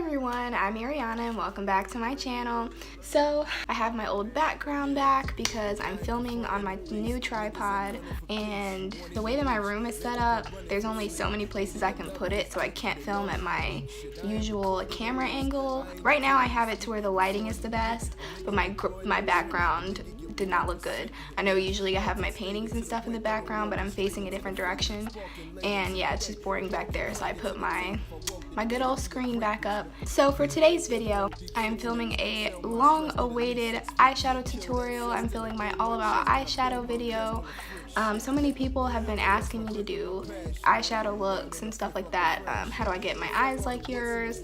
everyone, I'm Ariana and welcome back to my channel. So I have my old background back because I'm filming on my new tripod, and the way that my room is set up, there's only so many places I can put it, so I can't film at my usual camera angle. Right now I have it to where the lighting is the best, but my background did not look good. I know usually I have my paintings and stuff in the background, but I'm facing a different direction, and yeah, it's just boring back there, so I put my good old screen back up. So for today's video, I am filming a long-awaited eyeshadow tutorial. I'm filming my All About Eyeshadow video. So many people have been asking me to do eyeshadow looks and stuff like that. How do I get my eyes like yours,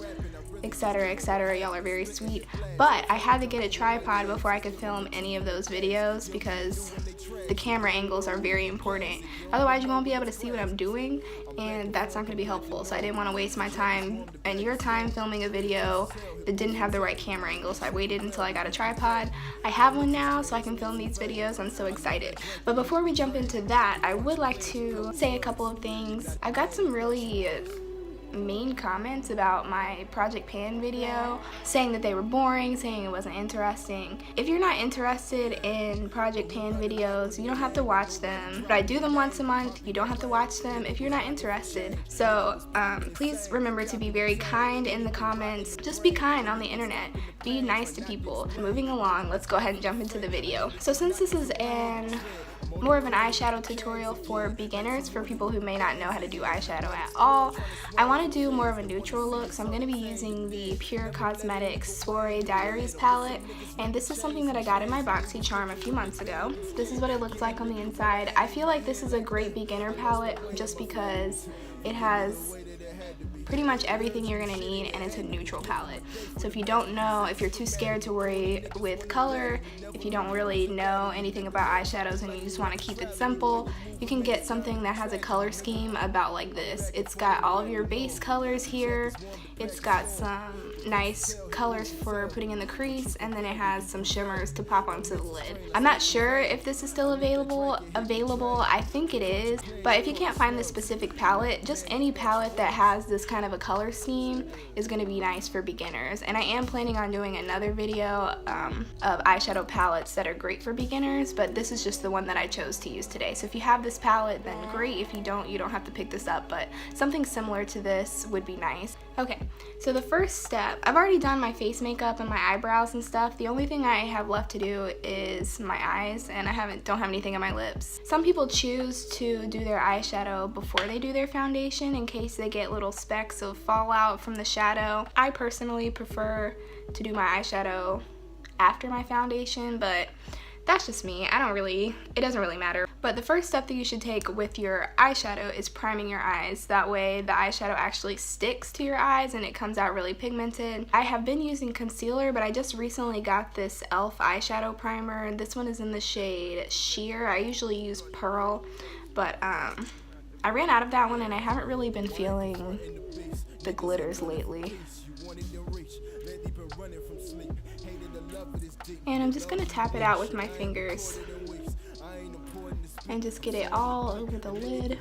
etc, etc. Y'all are very sweet, but I had to get a tripod before I could film any of those videos because the camera angles are very important. Otherwise you won't be able to see what I'm doing, and that's not going to be helpful. So I didn't want to waste my time and your time filming a video that didn't have the right camera angle, so I waited until I got a tripod. I have one now, so I can film these videos. I'm so excited. But before we jump into that, I would like to say a couple of things. I got some really mean comments about my Project Pan video, saying that they were boring, saying it wasn't interesting. If you're not interested in Project Pan videos, you don't have to watch them. But I do them once a month. You don't have to watch them if you're not interested. So please remember to be very kind in the comments. Just be kind on the internet. Be nice to people. Moving along, let's go ahead and jump into the video. So since this is more of an eyeshadow tutorial for beginners, for people who may not know how to do eyeshadow at all, I want to do more of a neutral look, so I'm going to be using the Pure Cosmetics Soiree Diaries palette, and this is something that I got in my BoxyCharm a few months ago. This is what it looks like on the inside. I feel like this is a great beginner palette just because it has pretty much everything you're gonna need, and it's a neutral palette. So if you don't know, if you're too scared to worry with color, if you don't really know anything about eyeshadows and you just want to keep it simple, you can get something that has a color scheme about like this. It's got all of your base colors here, it's got some nice colors for putting in the crease, and then it has some shimmers to pop onto the lid. I'm not sure if this is still available. I think it is, but if you can't find this specific palette, just any palette that has this kind of a color scheme is going to be nice for beginners. And I am planning on doing another video of eyeshadow palettes that are great for beginners, but this is just the one that I chose to use today. So if you have this palette, then great. If you don't have to pick this up, but something similar to this would be nice. Okay, so the first step, I've already done my face makeup and my eyebrows and stuff. The only thing I have left to do is my eyes, and I don't have anything on my lips. Some people choose to do their eyeshadow before they do their foundation in case they get little specks of fallout from the shadow. I personally prefer to do my eyeshadow after my foundation, but that's just me. It doesn't really matter. But the first step that you should take with your eyeshadow is priming your eyes. That way the eyeshadow actually sticks to your eyes and it comes out really pigmented. I have been using concealer, but I just recently got this e.l.f. eyeshadow primer. This one is in the shade Sheer. I usually use Pearl, but I ran out of that one and I haven't really been feeling the glitters lately. And I'm just gonna tap it out with my fingers and just get it all over the lid.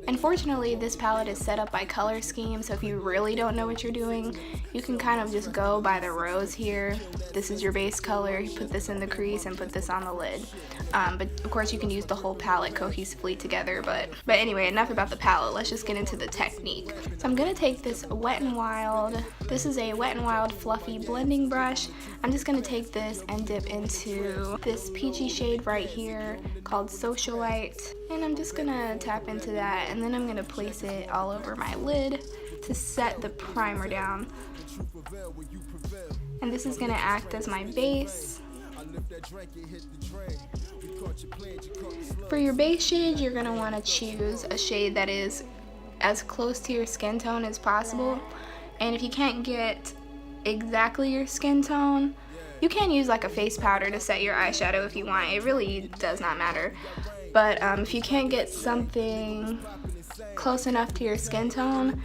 Unfortunately, this palette is set up by color scheme, so if you really don't know what you're doing, you can kind of just go by the rows here. This is your base color, you put this in the crease and put this on the lid. But of course you can use the whole palette cohesively together, but anyway, enough about the palette, let's just get into the technique. So I'm gonna take this Wet n Wild, this is a Wet n Wild fluffy blending brush. I'm just gonna take this and dip into this peachy shade right here called Socialite, and I'm just gonna tap into that, and then I'm gonna place it all over my lid to set the primer down. And this is gonna act as my base. For your base shade, you're gonna wanna choose a shade that is as close to your skin tone as possible. And if you can't get exactly your skin tone, you can use like a face powder to set your eyeshadow if you want. It really does not matter. But if you can't get something close enough to your skin tone,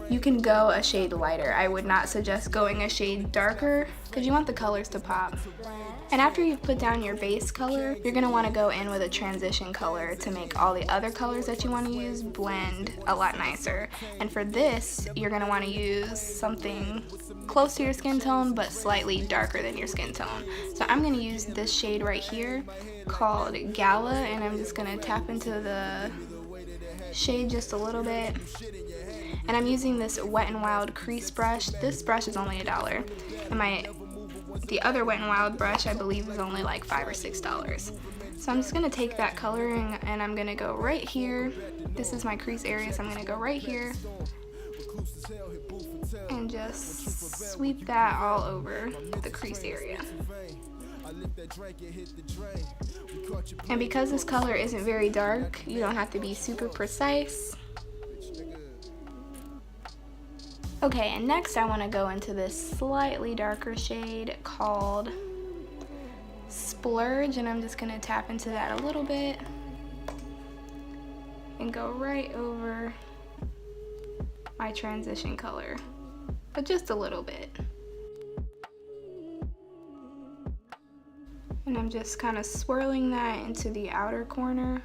you can go a shade lighter. I would not suggest going a shade darker because you want the colors to pop. And after you've put down your base color, you're going to want to go in with a transition color to make all the other colors that you want to use blend a lot nicer. And for this, you're going to want to use something close to your skin tone but slightly darker than your skin tone. So I'm going to use this shade right here called Gala, and I'm just going to tap into the shade just a little bit. And I'm using this Wet n Wild Crease brush. This brush is only $1, and the other Wet n Wild brush I believe is only like $5 or $6. So I'm just going to take that coloring and I'm going to go right here. This is my crease area, so I'm going to go right here and just sweep that all over the crease area. And because this color isn't very dark, you don't have to be super precise. Okay, and next I want to go into this slightly darker shade called Splurge, and I'm just going to tap into that a little bit and go right over my transition color, but just a little bit. And I'm just kind of swirling that into the outer corner.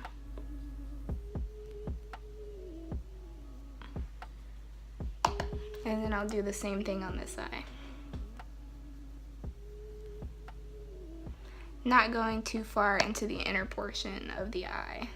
And then I'll do the same thing on this eye. Not going too far into the inner portion of the eye.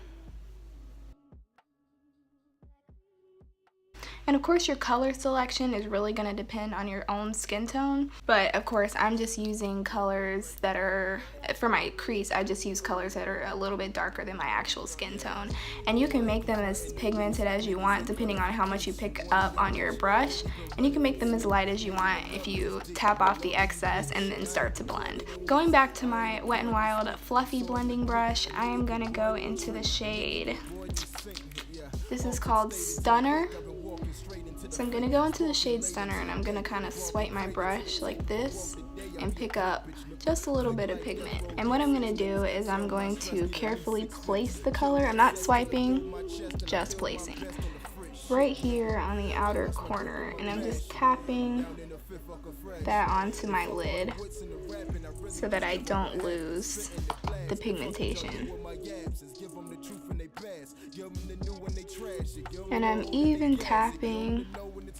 And of course your color selection is really going to depend on your own skin tone, but of course I'm just using colors that are, for my crease I just use colors that are a little bit darker than my actual skin tone. And you can make them as pigmented as you want depending on how much you pick up on your brush, and you can make them as light as you want if you tap off the excess and then start to blend. Going back to my Wet n Wild fluffy blending brush, I am going to go into the shade, this is called Stunner. So I'm going to go into the shade Stunner and I'm going to kind of swipe my brush like this and pick up just a little bit of pigment. And what I'm going to do is I'm going to carefully place the color. I'm not swiping, just placing. Right here on the outer corner, and I'm just tapping that onto my lid so that I don't lose the pigmentation. And I'm even tapping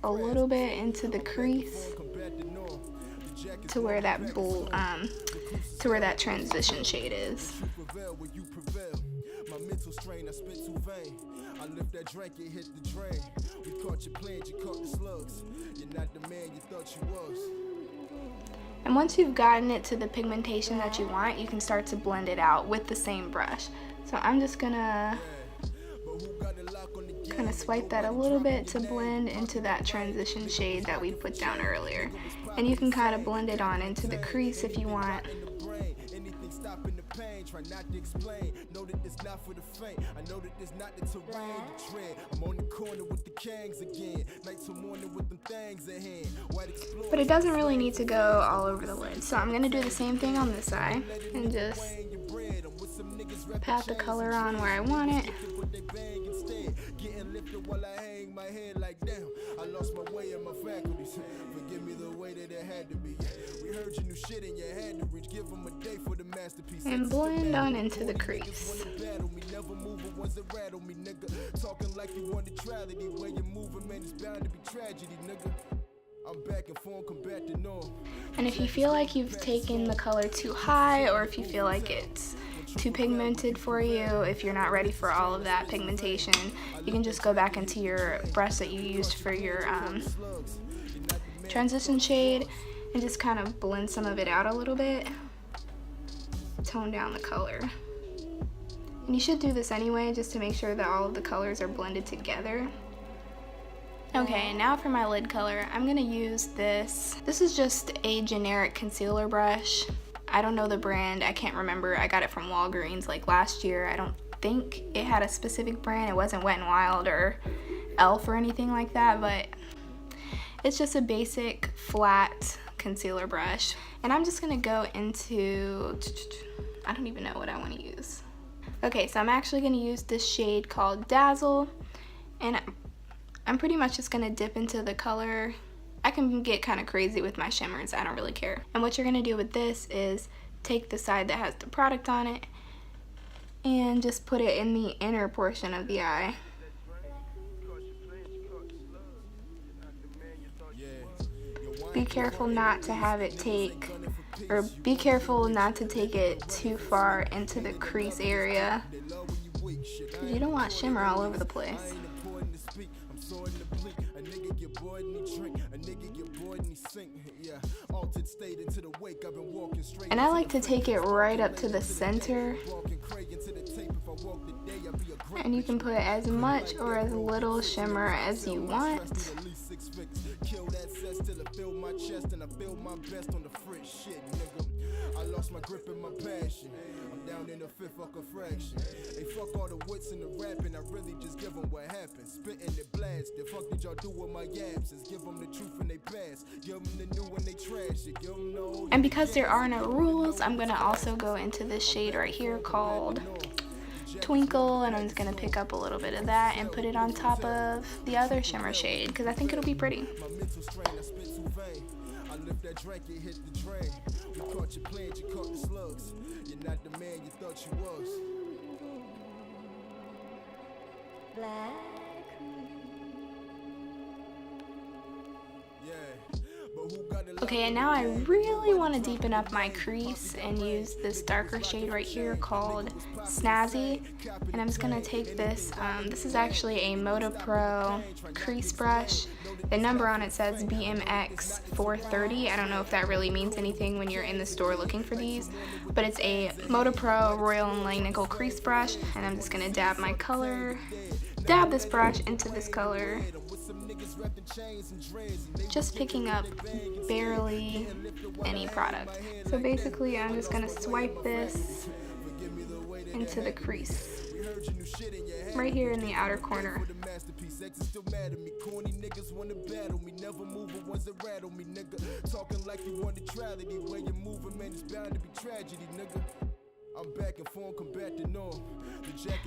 a little bit into the crease to where that transition shade is. And once you've gotten it to the pigmentation that you want, you can start to blend it out with the same brush. So I'm just gonna kind of swipe that a little bit to blend into that transition shade that we put down earlier. And you can kind of blend it on into the crease if you want. But it doesn't really need to go all over the lid. So I'm going to do the same thing on this eye and just pat the color on where I want it. And blend on into the crease. And if you feel like you've taken the color too high, or if you feel like it's too pigmented for you, if you're not ready for all of that pigmentation, you can just go back into your brush that you used for your transition shade and just kind of blend some of it out a little bit, tone down the color. And you should do this anyway just to make sure that all of the colors are blended together. Okay, and now for my lid color, I'm gonna use this. This is just a generic concealer brush. I don't know the brand, I can't remember. I got it from Walgreens like last year. I don't think it had a specific brand. It wasn't Wet n Wild or Elf or anything like that, but it's just a basic flat concealer brush. And I'm just gonna go into, I don't even know what I wanna use. Okay, so I'm actually gonna use this shade called Dazzle, and I'm pretty much just gonna dip into the color. I can get kind of crazy with my shimmers, I don't really care. And what you're gonna do with this is take the side that has the product on it and just put it in the inner portion of the eye. Be careful not to have it take, or be careful not to take it too far into the crease area, because you don't want shimmer all over the place. And I like to take it right up to the center, and you can put as much or as little shimmer as you want. I lost my grip and my passion. I'm down in the fifth fuck a fraction. Hey, fuck all the wits and the rapping. I really just give them what happened. Spitting the blast. The fuck did y'all do with my absence? Give them the truth and they pass. Give them the new and they trash it. Give them the old. And because there are no rules, I'm gonna also go into this shade right here called Twinkle, and I'm just gonna pick up a little bit of that and put it on top of the other shimmer shade because I think it'll be pretty. Lift that drink, it hit the drain. You caught your plans, you caught the slugs. You're not the man you thought you was. Black. Okay, and now I really want to deepen up my crease and use this darker shade right here called Snazzy. And I'm just going to take this, this is actually a Moto Pro crease brush. The number on it says BMX 430. I don't know if that really means anything when you're in the store looking for these, but it's a Moto Pro Royal and Langnickel crease brush. And I'm just going to dab this brush into this color, just picking up barely any product. So basically I'm just gonna swipe this into the crease right here in the outer corner.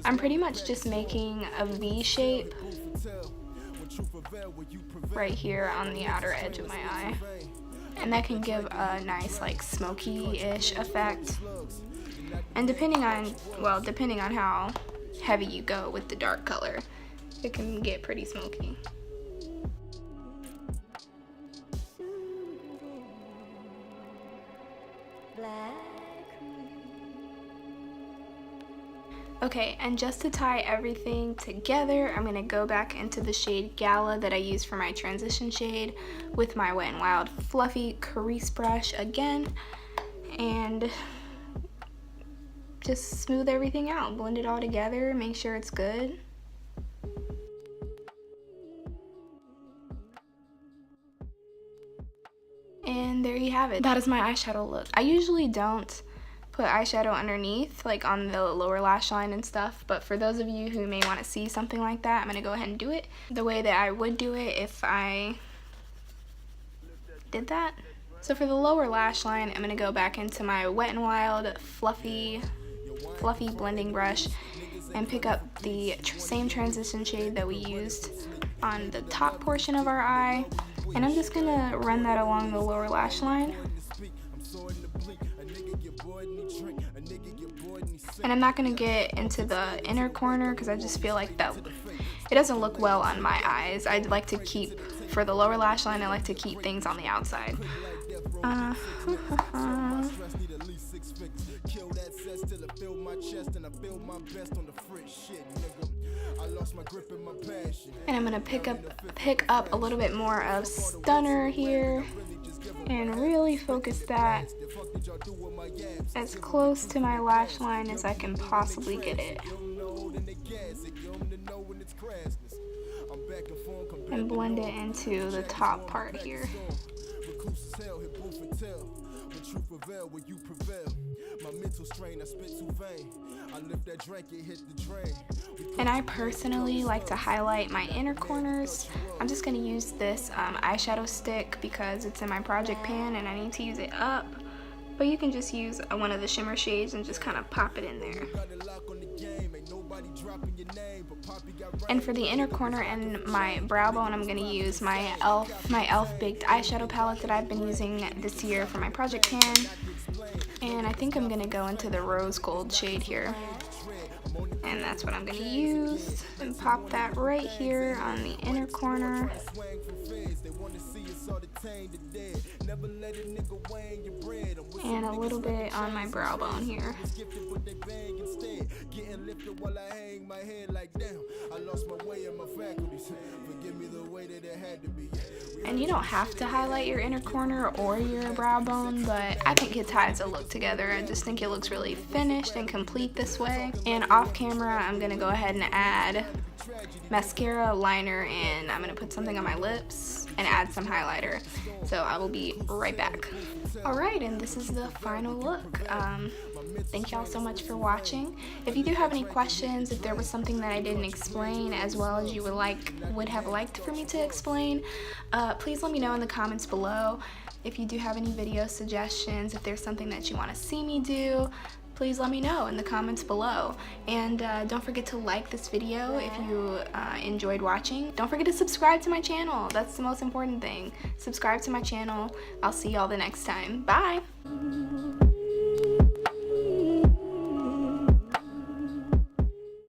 I'm pretty much just making a V shape right here on the outer edge of my eye, and that can give a nice like smoky-ish effect. And depending on how heavy you go with the dark color, it can get pretty smoky. Okay, and just to tie everything together, I'm going to go back into the shade Gala that I used for my transition shade with my Wet n Wild fluffy crease brush again, and just smooth everything out, blend it all together, make sure it's good. And there you have it. That is my eyeshadow look. I usually don't put eyeshadow underneath, like on the lower lash line and stuff, but for those of you who may want to see something like that, I'm gonna go ahead and do it the way that I would do it if I did that. So for the lower lash line, I'm gonna go back into my Wet n Wild fluffy blending brush and pick up the same transition shade that we used on the top portion of our eye, and I'm just gonna run that along the lower lash line. And I'm not going to get into the inner corner because I just feel like that it doesn't look well on my eyes. I'd like to keep, for the lower lash line, I like to keep things on the outside. And I'm going to pick up a little bit more of Stunner here and really focus that as close to my lash line as I can possibly get it. And blend it into the top part here. And I personally like to highlight my inner corners. I'm just going to use this eyeshadow stick because it's in my project pan and I need to use it up. But you can just use one of the shimmer shades and just kind of pop it in there. And for the inner corner and my brow bone, I'm going to use my e.l.f. Baked Eyeshadow palette that I've been using this year for my project pan. And I think I'm going to go into the rose gold shade here. And that's what I'm going to use. And pop that right here on the inner corner. And a little bit on my brow bone here. And you don't have to highlight your inner corner or your brow bone, but I think it ties a look together. I just think it looks really finished and complete this way. And off camera, I'm gonna go ahead and add mascara, liner, and I'm gonna put something on my lips and add some highlighter. So I will be right back. Alright, and this is the final look. Thank y'all so much for watching. If you do have any questions, if there was something that I didn't explain as well as you would have liked for me to explain, please let me know in the comments below. If you do have any video suggestions, if there's something that you want to see me do, please let me know in the comments below. And don't forget to like this video if you enjoyed watching. Don't forget to subscribe to my channel. That's the most important thing. Subscribe to my channel. I'll see y'all the next time. Bye!